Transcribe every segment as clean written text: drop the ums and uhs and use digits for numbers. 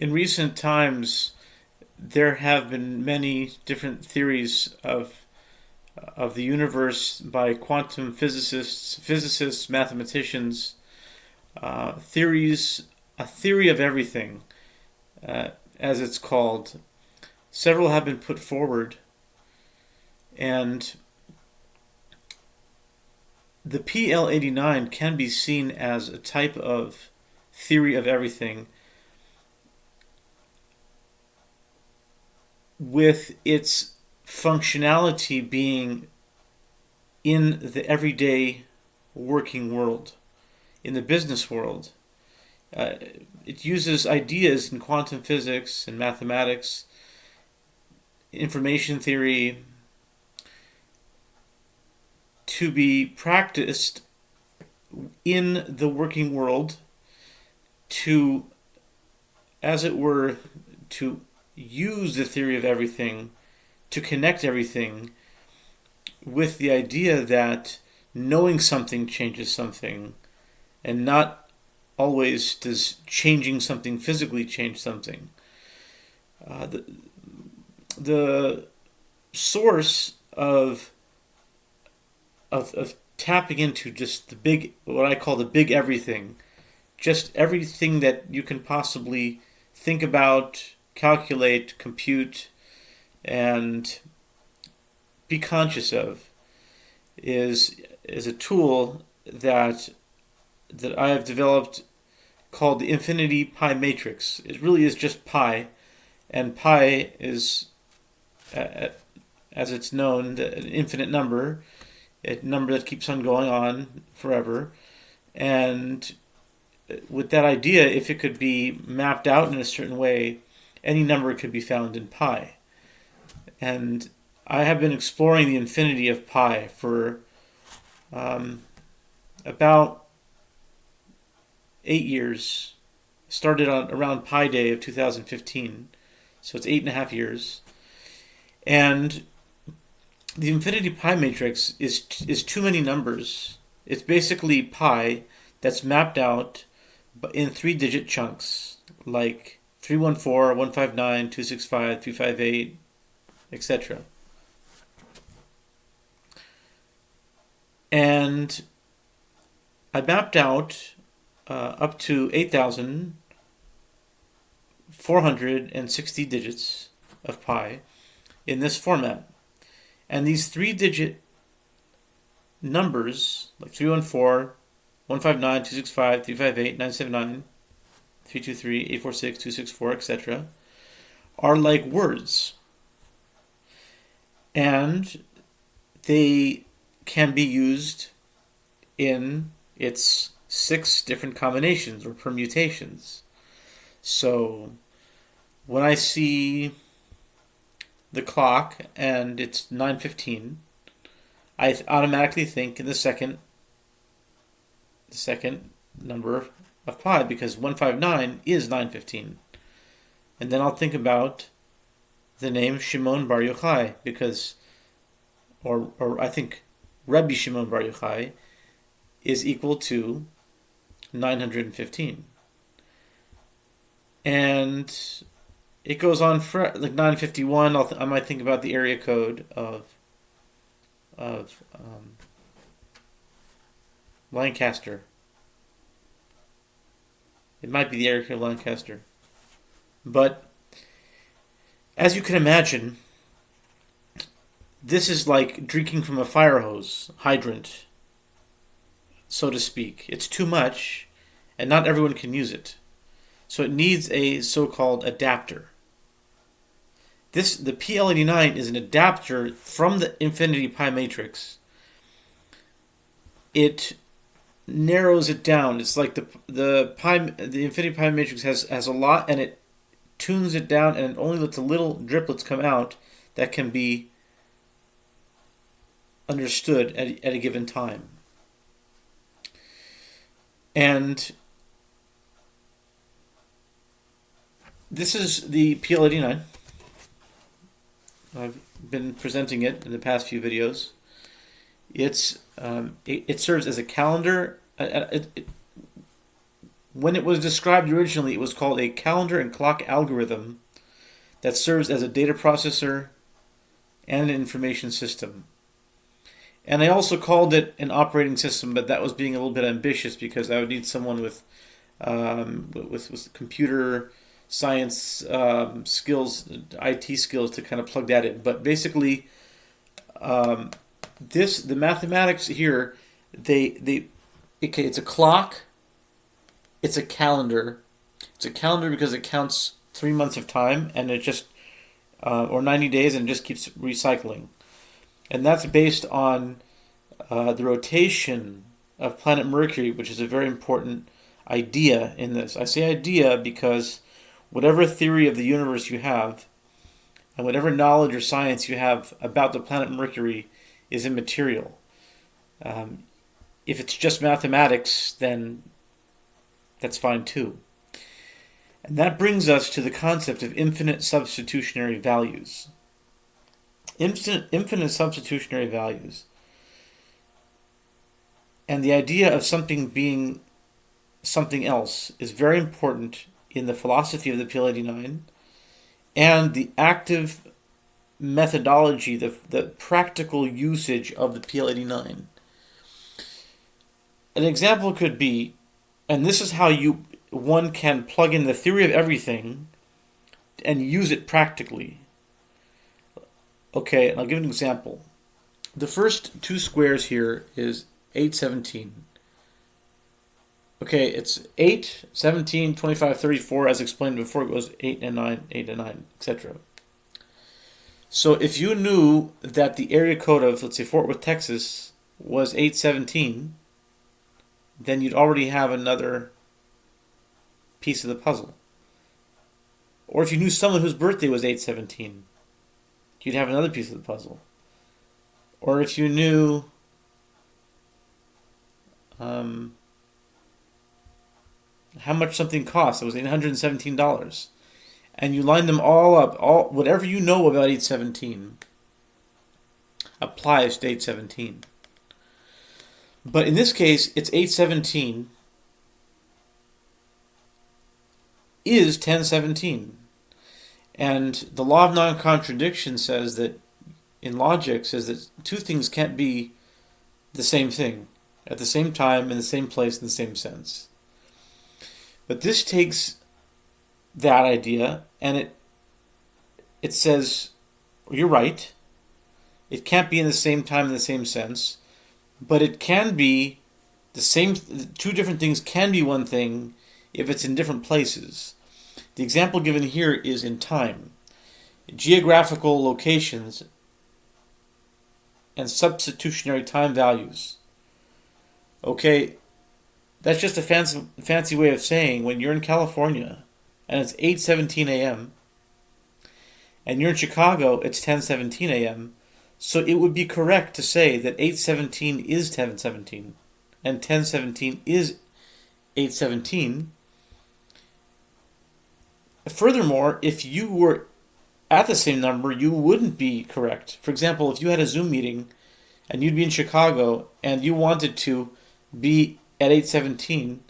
In recent times, there have been many different theories of the universe by quantum physicists, mathematicians, theories, a theory of everything, uh, as it's called. Several have been put forward, and the PL-89 can be seen as a type of theory of everything with its functionality being in the everyday working world, in the business world. Uh, it uses ideas in quantum physics and mathematics, information theory, to be practiced in the working world to, as it were, to use the theory of everything to connect everything with the idea that knowing something changes something, and not always does changing something physically change something. The source of tapping into just the big, what I call the big everything, just everything that you can possibly think about, calculate, compute, and be conscious of, is a tool that I have developed called the infinity pi matrix. It really is just pi, and pi is, as it's known, an infinite number, a number that keeps on going on forever. And with that idea, if it could be mapped out in a certain way, any number could be found in pi. And I have been exploring the infinity of pi for about 8 years. Started on around Pi Day of 2015, so it's 8.5 years. And the infinity pi matrix is too many numbers. It's basically pi that's mapped out in 3-digit chunks, like 314, 159, 265, 358, etc. And I mapped out up to 8,460 digits of pi in this format. And these 3-digit numbers, like 314, 159, 265, 358, 979, 323, 846, 264, etc., are like words. And they can be used in its 6 different combinations or permutations. So when I see the clock and it's 9:15, I automatically think in the second number of pi, because 159 is 9:15. And then I'll think about the name Shimon Bar Yochai, because, or I think Rabbi Shimon Bar Yochai is equal to 915. And it goes on for like 951. I might think about the area code of Lancaster. It might be the area code of Lancaster. But as you can imagine, this is like drinking from a fire hose, hydrant, so to speak. It's too much, and not everyone can use it. So it needs a so-called adapter. The PL-89 is an adapter from the infinity pi matrix. It narrows it down. It's like the infinity pi matrix has a lot, and it tunes it down, and it only lets the little driplets come out that can be understood at a given time. And this is the PL-89. I've been presenting it in the past few videos. It serves as a calendar. When it was described originally, it was called a calendar and clock algorithm that serves as a data processor and an information system. And I also called it an operating system, but that was being a little bit ambitious because I would need someone with computer science skills, IT skills to kind of plug that in. But basically, the mathematics here, it's a clock, it's a calendar. It's a calendar because it counts 3 months of time, and it just or 90 days, and just keeps recycling. And that's based on the rotation of planet Mercury, which is a very important idea in this. I say idea because whatever theory of the universe you have, and whatever knowledge or science you have about the planet Mercury is immaterial. If it's just mathematics, then that's fine too. And that brings us to the concept of infinite substitutionary values. Infinite substitutionary values. And the idea of something being something else is very important in the philosophy of the PL-89 and the active methodology, the practical usage of the PL-89. An example could be, and this is how one can plug in the theory of everything and use it practically. Okay, I'll give an example. The first two squares here is 8, 17. Okay, it's 8, 17, 25, 34, as explained before. It goes 8 and 9, 8 and 9, etc. So if you knew that the area code of, let's say, Fort Worth, Texas was 817, then you'd already have another piece of the puzzle. Or if you knew someone whose birthday was 817, you'd have another piece of the puzzle. Or if you knew how much something cost, it was $817, and you line them all up, whatever you know about 817 applies to 817. But in this case, it's 817 is 1017. And the law of non-contradiction says that, in logic, says that two things can't be the same thing at the same time, in the same place, in the same sense. But this takes that idea and it says, you're right, it can't be in the same time, in the same sense, but it can be the same. Two different things can be one thing if it's in different places. The example given here is in time. Geographical locations and substitutionary time values. Okay, that's just a fancy way of saying when you're in California and it's 8:17 a.m. and you're in Chicago, it's 10:17 a.m. So it would be correct to say that 8:17 is 10:17 and 10:17 is 8:17. Furthermore, if you were at the same number, you wouldn't be correct. For example, if you had a Zoom meeting and you'd be in Chicago and you wanted to be at 8:17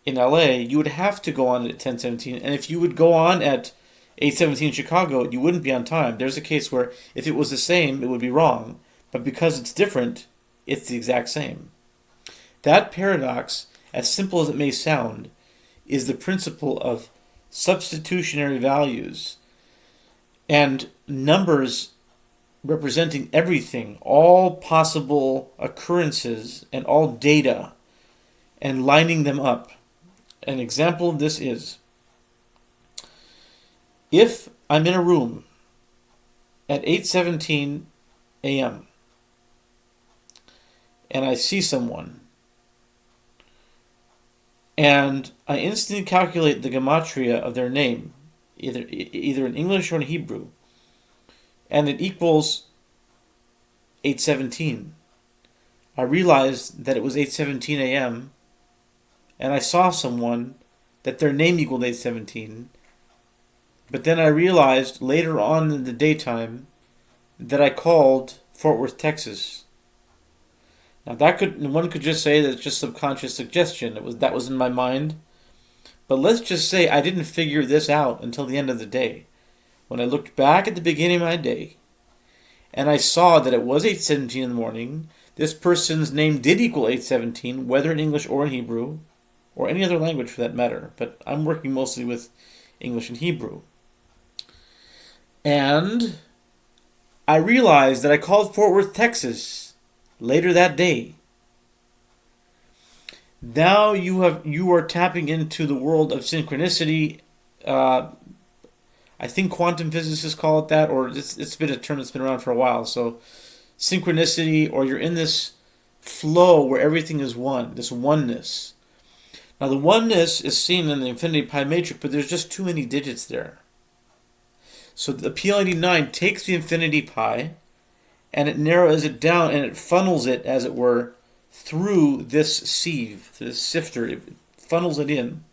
in LA, you would have to go on at 10:17. And if you would go on at 8:17 in Chicago, you wouldn't be on time. There's a case where if it was the same, it would be wrong. But because it's different, it's the exact same. That paradox, as simple as it may sound, is the principle of substitutionary values and numbers representing everything, all possible occurrences and all data, and lining them up. An example of this is, if I'm in a room at 8:17 a.m. and I see someone, and I instantly calculate the gematria of their name, either in English or in Hebrew, and it equals 8:17. I realized that it was 8:17 a.m., and I saw someone that their name equaled 8:17, but then I realized later on in the daytime that I called Fort Worth, Texas. Now one could just say that it's just subconscious suggestion. That was in my mind, But let's just say I didn't figure this out until the end of the day. When I looked back at the beginning of my day, and I saw that it was 8:17 in the morning, this person's name did equal 8:17, whether in English or in Hebrew, or any other language for that matter. But I'm working mostly with English and Hebrew. And I realized that I called Fort Worth, Texas, later that day. Now you are tapping into the world of synchronicity. I think quantum physicists call it that, or it's been a term that's been around for a while. So synchronicity, or you're in this flow where everything is one, this oneness. Now the oneness is seen in the infinity pi matrix, but there's just too many digits there. So the PL-89 takes the infinity pi and it narrows it down and it funnels it, as it were, through this sieve, this sifter. It funnels it in.